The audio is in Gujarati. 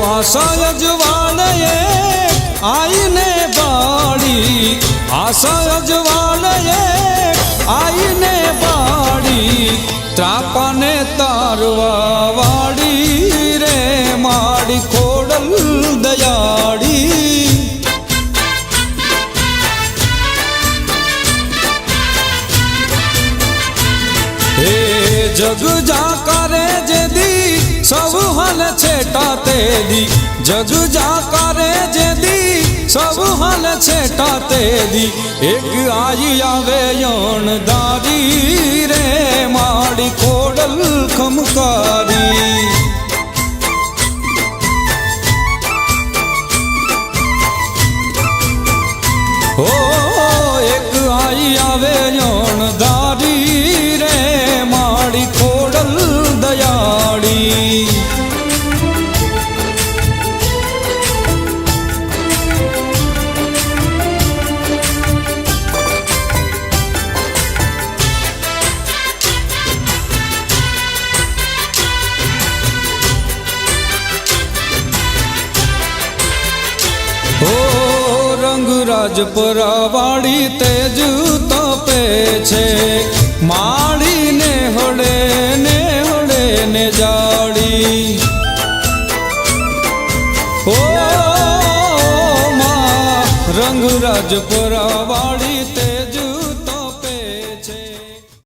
આશા અજવાળે આઈને બાળી, આશા અજવાળે આઈને બાળી, ત્રાપાને તારવા વાળી રે માડી ખોડલ દયાળી. હે જગ જાકારે જેદી સૌ હાલ છેટા તેદી, જગ જાકારે જેદી સૌ હાલ છેટા તેદી, એક આઈ આવે યણધારી રે માડી ખોડલ ખમકારી. ઓ એક આઈ આવે યણધારી રે માડી ખોડલ દયાળી. રાજપરા વાળી તેજ તપે છે, માળીને હળે ને જાળી. ઓ માં રંગ રાજપરા વાળી તે